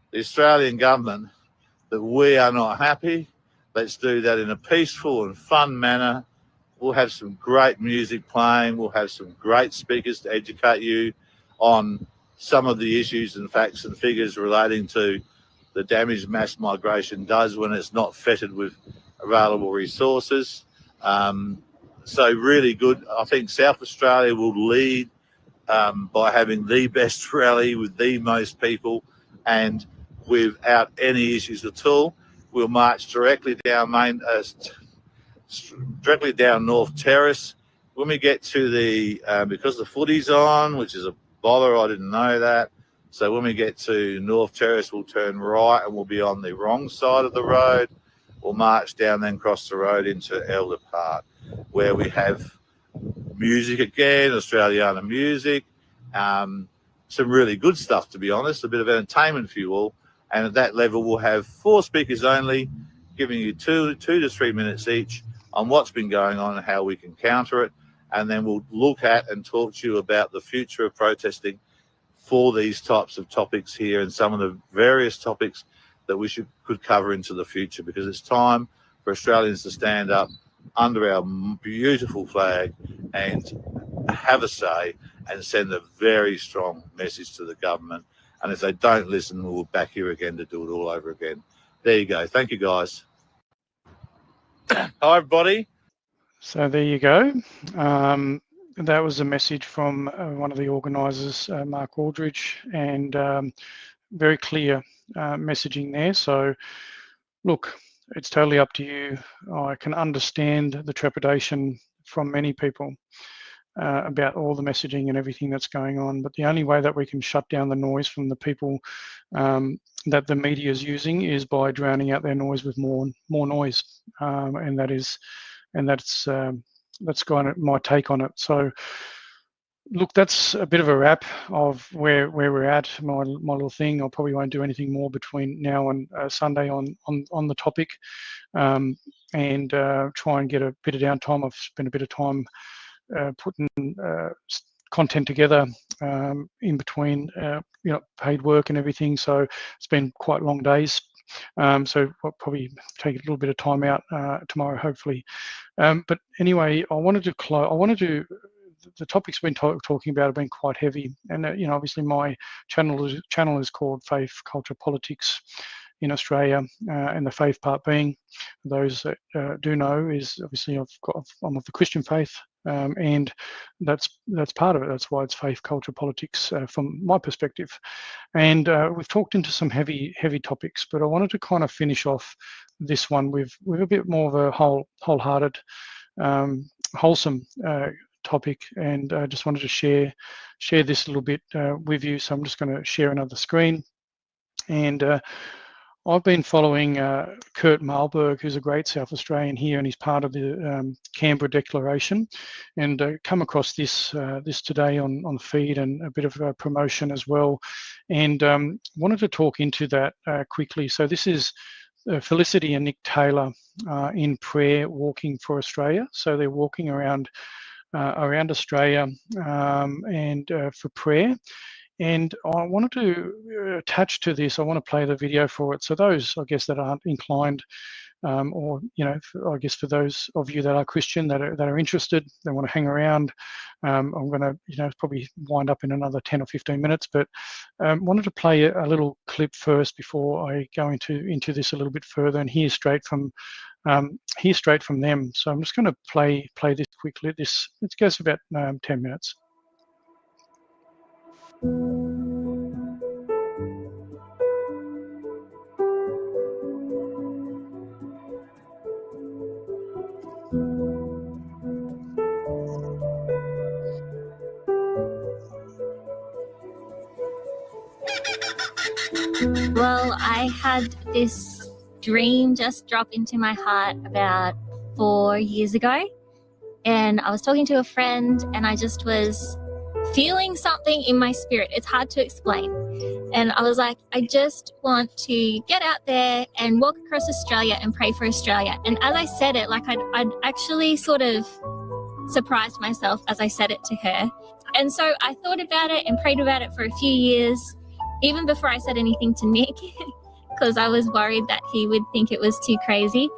the Australian government that we are not happy. Let's do that in a peaceful and fun manner. We'll have some great music playing. We'll have some great speakers to educate you on some of the issues and facts and figures relating to the damage mass migration does when it's not fettered with available resources. So really good. I think South Australia will lead by having the best rally with the most people and without any issues at all. We'll march directly down North Terrace. When we get to the, because the footy's on, which is a bother, I didn't know that. So when we get to North Terrace, we'll turn right and we'll be on the wrong side of the road. We'll march down, then cross the road into Elder Park, where we have music again, Australiana music, some really good stuff, to be honest, a bit of entertainment for you all. And at that level, we'll have 4 speakers only, giving you 2 to 3 minutes each on what's been going on and how we can counter it. And then we'll look at and talk to you about the future of protesting for these types of topics here and some of the various topics that we could cover into the future, because it's time for Australians to stand up under our beautiful flag and have a say and send a very strong message to the government And if they don't listen, we'll be back here again to do it all over again. There you go. Thank you, guys. Hi, everybody. So there you go. That was a message from one of the organisers, Mark Aldridge, and very clear messaging there. So look, it's totally up to you. I can understand the trepidation from many people about all the messaging and everything that's going on, but the only way that we can shut down the noise from the people that the media is using is by drowning out their noise with more noise, and that's kind of my take on it. So look, that's a bit of a wrap of where we're at. My little thing. I probably won't do anything more between now and Sunday on the topic, and try and get a bit of downtime. I've spent a bit of time putting content together in between, paid work and everything. So it's been quite long days. So I'll probably take a little bit of time out tomorrow, hopefully. But anyway, I wanted to close. The topics we've been talking about have been quite heavy, and obviously my channel is called Faith, Culture, Politics in Australia, and the faith part being, those that do know, is obviously I'm of the Christian faith, and that's part of it. That's why it's faith, culture, politics from my perspective. And we've talked into some heavy topics, but I wanted to kind of finish off this one with a bit more of a wholehearted, wholesome topic, and I just wanted to share this a little bit with you. So I'm just going to share another screen, and I've been following Kurt Marlberg, who's a great South Australian here, and he's part of the Canberra Declaration, and come across this today on the feed, and a bit of a promotion as well, and wanted to talk into that quickly. So this is Felicity and Nick Taylor in prayer, walking for Australia. So they're walking around Australia and for prayer. And I wanted to attach to this, I want to play the video for it. So those, I guess, that aren't inclined, or, I guess for those of you that are Christian, that are interested, they want to hang around, I'm going to, probably wind up in another 10 or 15 minutes, but wanted to play a little clip first before I go into this a little bit further and hear straight from them. So I'm just going to play this quickly. It goes about 10 minutes. Well, I had this dream just drop into my heart about 4 years ago, and I was talking to a friend, and I just was feeling something in my spirit. It's hard to explain. And I was like, I just want to get out there and walk across Australia and pray for Australia. And as I said it, like I'd actually sort of surprised myself as I said it to her. And so I thought about it and prayed about it for a few years, even before I said anything to Nick, because I was worried that he would think it was too crazy.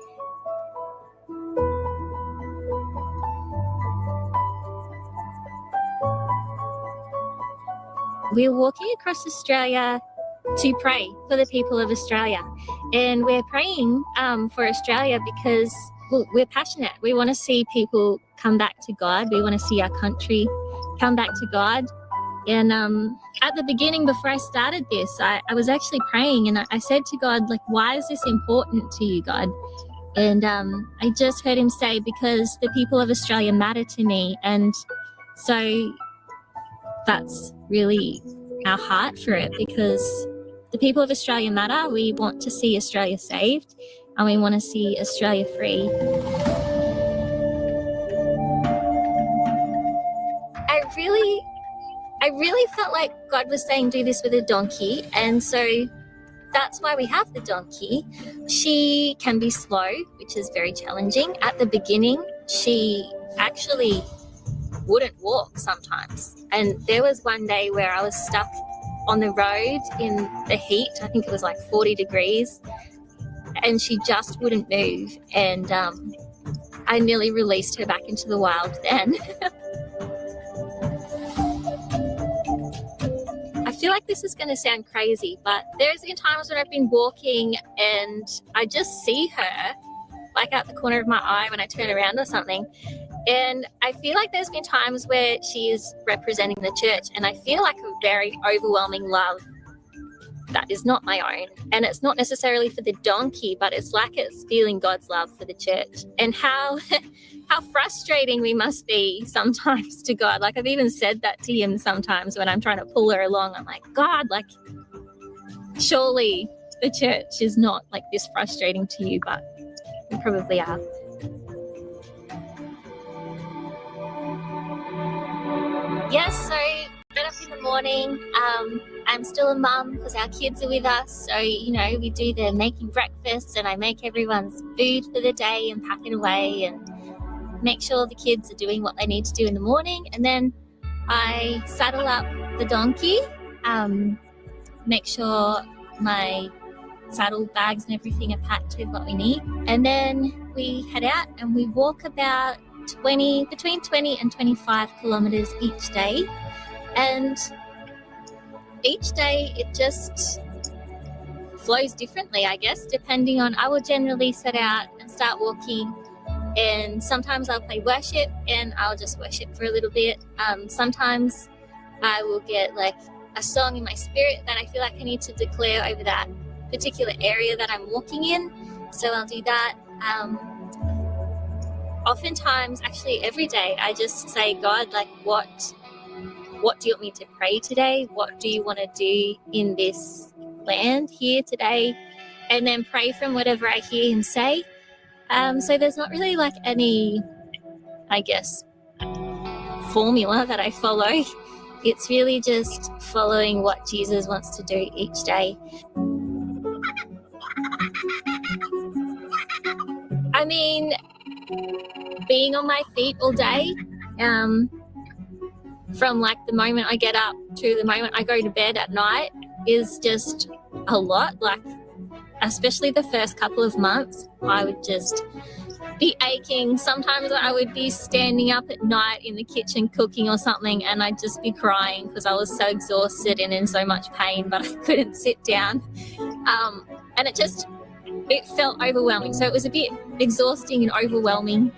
We're walking across Australia to pray for the people of Australia. And we're praying for Australia because we're passionate. We want to see people come back to God. We want to see our country come back to God. And at the beginning, before I started this, I was actually praying, and I said to God, like, why is this important to you, God? And I just heard him say, because the people of Australia matter to me. And so that's really our heart for it, because the people of Australia matter. We want to see Australia saved, and we want to see Australia free. I really felt like God was saying, do this with a donkey. And so that's why we have the donkey. She can be slow, which is very challenging. At the beginning, she actually wouldn't walk sometimes. And there was one day where I was stuck on the road in the heat. I think it was like 40 degrees. And she just wouldn't move. And I nearly released her back into the wild then. I feel like this is going to sound crazy, but there's been times when I've been walking and I just see her, like out the corner of my eye when I turn around or something. And I feel like there's been times where she is representing the church, and I feel like a very overwhelming love that is not my own. And it's not necessarily for the donkey, but it's like it's feeling God's love for the church. And how frustrating we must be sometimes to God. Like, I've even said that to him sometimes when I'm trying to pull her along. I'm like, God, like, surely the church is not like this frustrating to you, but we probably are. Yes, so get up in the morning. I'm still a mum because our kids are with us. So, we do the making breakfast, and I make everyone's food for the day and pack it away and make sure the kids are doing what they need to do in the morning. And then I saddle up the donkey, make sure my saddle bags and everything are packed with what we need. And then we head out and we walk about between 20 and 25 kilometers each day. And each day it just flows differently, I guess, depending on, I will generally set out and start walking, and sometimes I'll play worship and I'll just worship for a little bit. Sometimes I will get like a song in my spirit that I feel like I need to declare over that particular area that I'm walking in. So I'll do that. Oftentimes, actually every day, I just say, God, like, what do you want me to pray today? What do you want to do in this land here today? And then pray from whatever I hear him say. So there's not really like any, I guess, formula that I follow. It's really just following what Jesus wants to do each day. I mean, being on my feet all day, from like the moment I get up to the moment I go to bed at night is just a lot. Like, especially the first couple of months, I would just be aching. Sometimes I would be standing up at night in the kitchen cooking or something, and I'd just be crying because I was so exhausted and in so much pain, but I couldn't sit down. And it felt overwhelming. So it was a bit exhausting and overwhelming.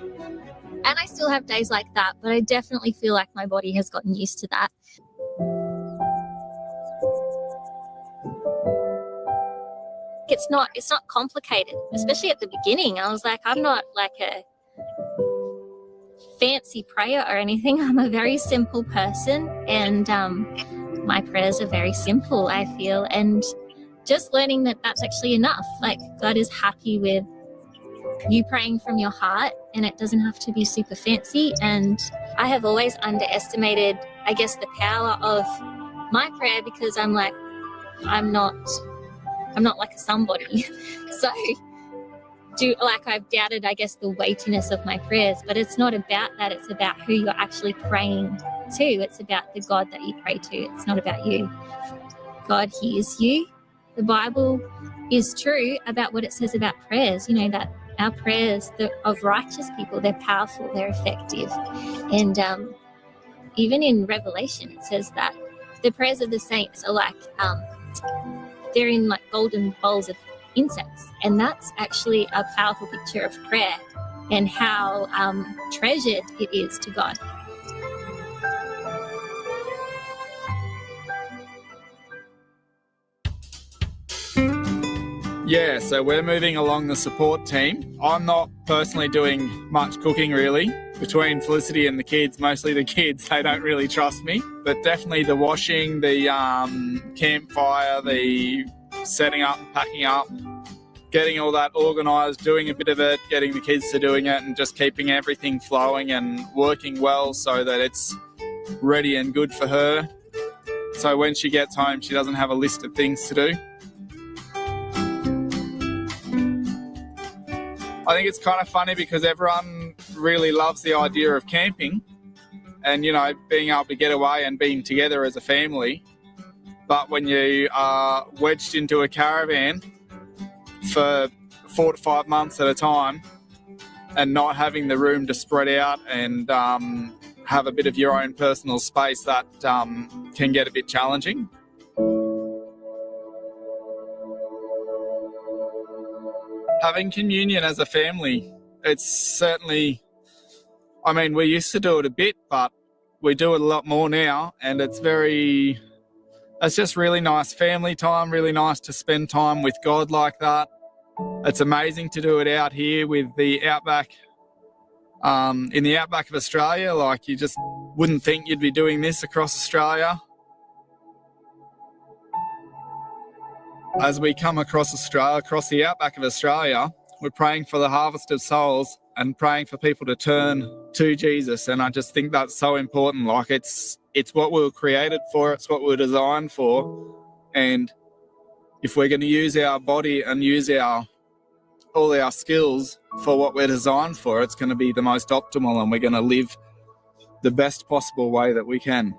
And I still have days like that, but I definitely feel like my body has gotten used to that. It's not complicated, especially at the beginning. I was like, I'm not like a fancy prayer or anything. I'm a very simple person, and my prayers are very simple, I feel. And just learning that that's actually enough. Like, God is happy with you praying from your heart, and it doesn't have to be super fancy. And I have always underestimated, I guess, the power of my prayer, because I'm not like a somebody. So I've doubted, I guess, the weightiness of my prayers, but it's not about that. It's about who you're actually praying to. It's about the God that you pray to. It's not about you. God hears you. The Bible is true about what it says about prayers, that our prayers of righteous people, they're powerful, they're effective. And even in Revelation, it says that the prayers of the saints are like, they're in like golden bowls of incense. And that's actually a powerful picture of prayer and how treasured it is to God. Yeah, so we're moving along the support team. I'm not personally doing much cooking, really. Between Felicity and the kids, mostly the kids, they don't really trust me. But definitely the washing, the campfire, the setting up, packing up, getting all that organised, doing a bit of it, getting the kids to doing it, and just keeping everything flowing and working well so that it's ready and good for her. So when she gets home, she doesn't have a list of things to do. I think it's kind of funny because everyone really loves the idea of camping and, being able to get away and being together as a family. But when you are wedged into a caravan for 4 to 5 months at a time and not having the room to spread out and have a bit of your own personal space, that can get a bit challenging. having communion as a family. It's certainly, I mean, we used to do it a bit, but we do it a lot more now, and it's just really nice family time, really nice to spend time with God like that. It's amazing to do it out here with the outback, in the outback of Australia. Like, you just wouldn't think you'd be doing this across Australia. As we come across Australia, across the outback of Australia, we're praying for the harvest of souls and praying for people to turn to Jesus. And I just think that's so important. Like, it's what we were created for. It's what we were designed for. And if we're going to use our body and use all our skills for what we're designed for, it's going to be the most optimal, and we're going to live the best possible way that we can.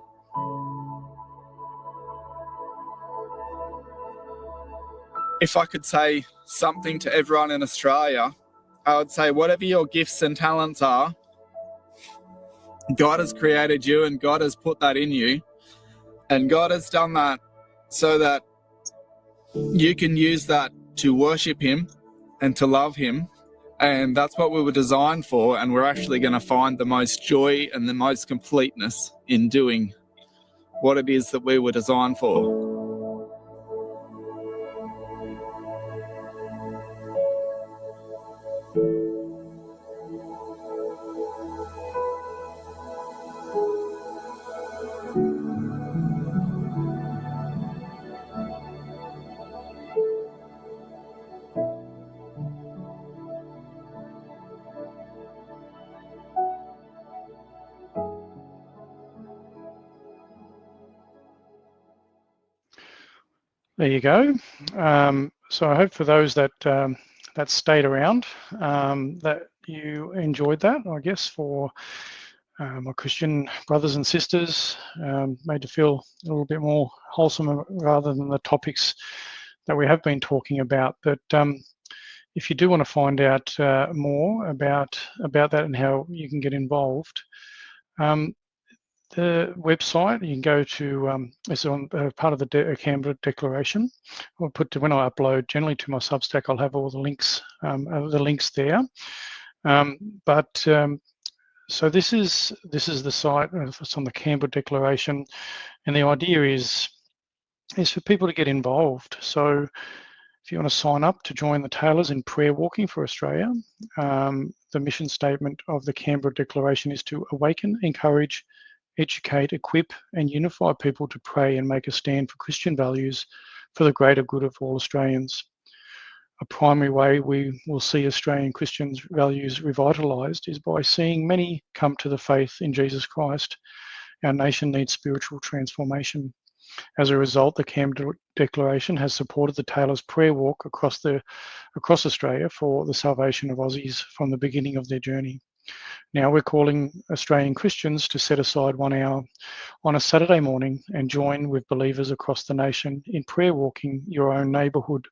If I could say something to everyone in Australia, I would say whatever your gifts and talents are, God has created you and God has put that in you. And God has done that so that you can use that to worship Him and to love Him. And that's what we were designed for. And we're actually going to find the most joy and the most completeness in doing what it is that we were designed for. There you go. So I hope for those that that stayed around, that you enjoyed that. I guess for my Christian brothers and sisters, made to feel a little bit more wholesome rather than the topics that we have been talking about. But if you do want to find out more about that and how you can get involved, the website you can go to is on part of the Canberra Declaration. I'll put when I upload generally to my Substack, I'll have all the links there. So this is the site. It's on the Canberra Declaration, and the idea is for people to get involved. So if you want to sign up to join the Taylors in prayer walking for Australia, the mission statement of the Canberra Declaration is to awaken, encourage, educate, equip, and unify people to pray and make a stand for Christian values for the greater good of all Australians. A primary way we will see Australian Christians' values revitalised is by seeing many come to the faith in Jesus Christ. Our nation needs spiritual transformation. As a result, the Canberra Declaration has supported the Taylors' prayer walk across Australia for the salvation of Aussies from the beginning of their journey. Now we're calling Australian Christians to set aside 1 hour on a Saturday morning and join with believers across the nation in prayer walking your own neighbourhood.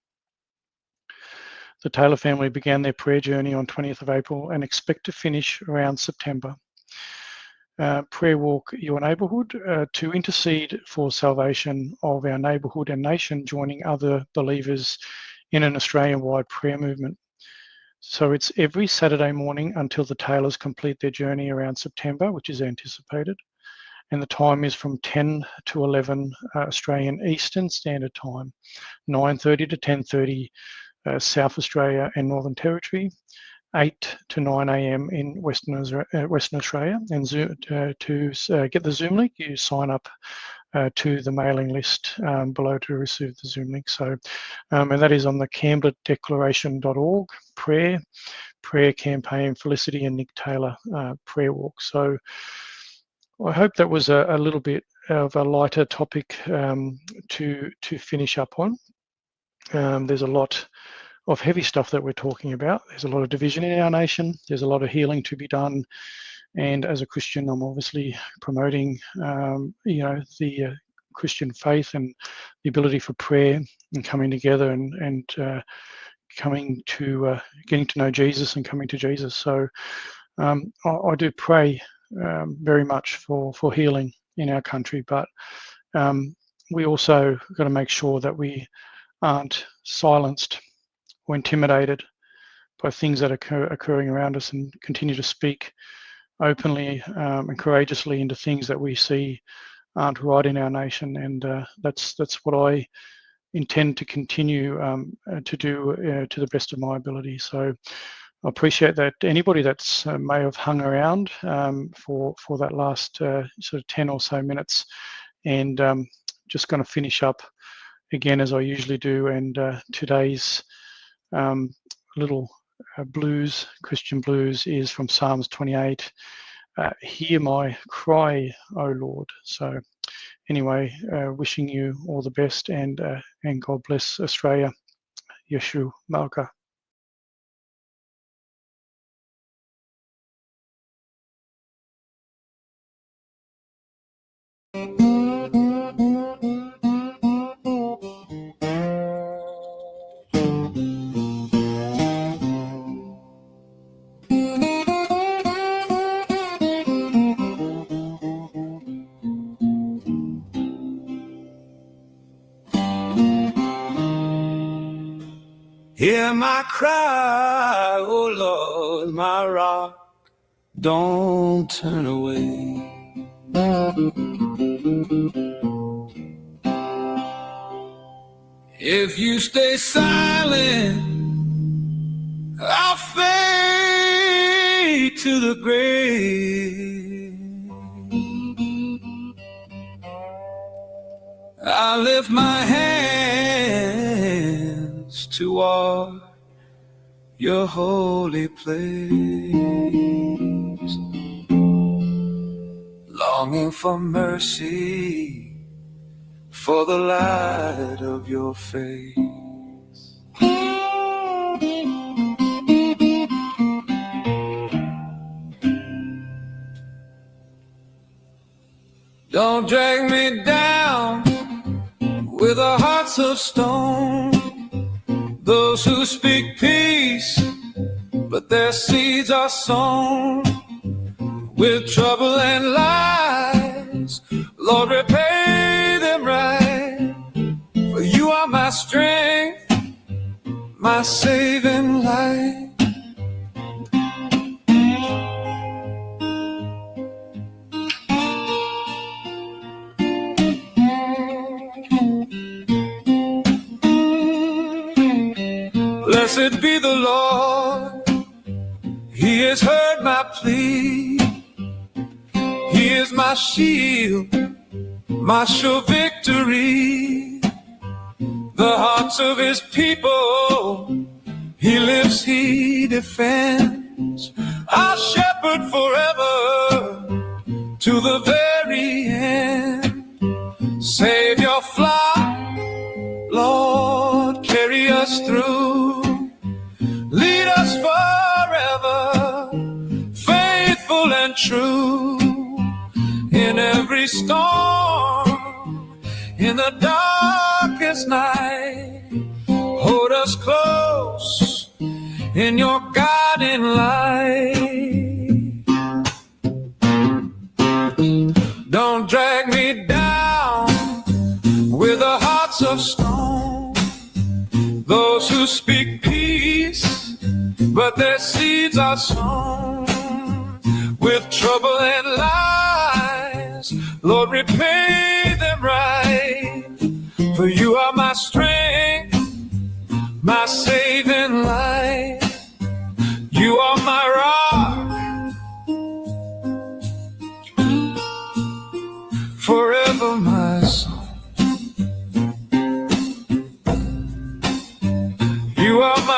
The Taylor family began their prayer journey on 20th of April and expect to finish around September. Prayer walk your neighbourhood to intercede for salvation of our neighbourhood and nation, joining other believers in an Australian-wide prayer movement. So it's every Saturday morning until the Taylors complete their journey around September, which is anticipated. And the time is from 10 to 11 Australian Eastern Standard Time, 9:30 to 10:30 South Australia and Northern Territory, 8 to 9 a.m. in Western Australia. And to get the Zoom link, you sign up to the mailing list below to receive the Zoom link. So, and that is on the canberradeclaration.org prayer campaign, Felicity and Nick Taylor prayer walk. So I hope that was a little bit of a lighter topic to finish up on. There's a lot of heavy stuff that we're talking about. There's a lot of division in our nation. There's a lot of healing to be done. And as a Christian, I'm obviously promoting, the Christian faith and the ability for prayer and coming together and coming to getting to know Jesus and coming to Jesus. So I do pray very much for healing in our country, but we also got to make sure that we aren't silenced or intimidated by things that are occurring around us, and continue to speak openly and courageously into things that we see aren't right in our nation. And that's what I intend to continue to do to the best of my ability. So I appreciate that anybody that's may have hung around for that last sort of 10 or so minutes, and just going to finish up again as I usually do. And today's little blues, Christian blues, is from Psalms 28. Hear my cry, O Lord. So anyway, wishing you all the best, and God bless Australia. Yeshu Malka. Hear my cry, oh Lord, my rock, don't turn away. If you stay silent, I'll fade to the grave. I lift my hands toward your holy place, longing for mercy, for the light of your face. Don't drag me down with the hearts of stone, those who speak peace, but their seeds are sown with trouble and lies. Lord, repay them right, for you are my strength, my saving light. Blessed be the Lord, He has heard my plea. He is my shield, my sure victory. The hearts of His people He lifts, He defends. I'll shepherd forever to the very end. Save your flock, Lord, carry us through. Lead us forever, faithful and true. In every storm, in the darkest night, hold us close in your guiding light. Don't drag me down with the hearts of stone, those who speak peace, but their seeds are sown with trouble and lies. Lord, repay them right, for you are my strength, my saving light. You are my rock, forever my song. You are my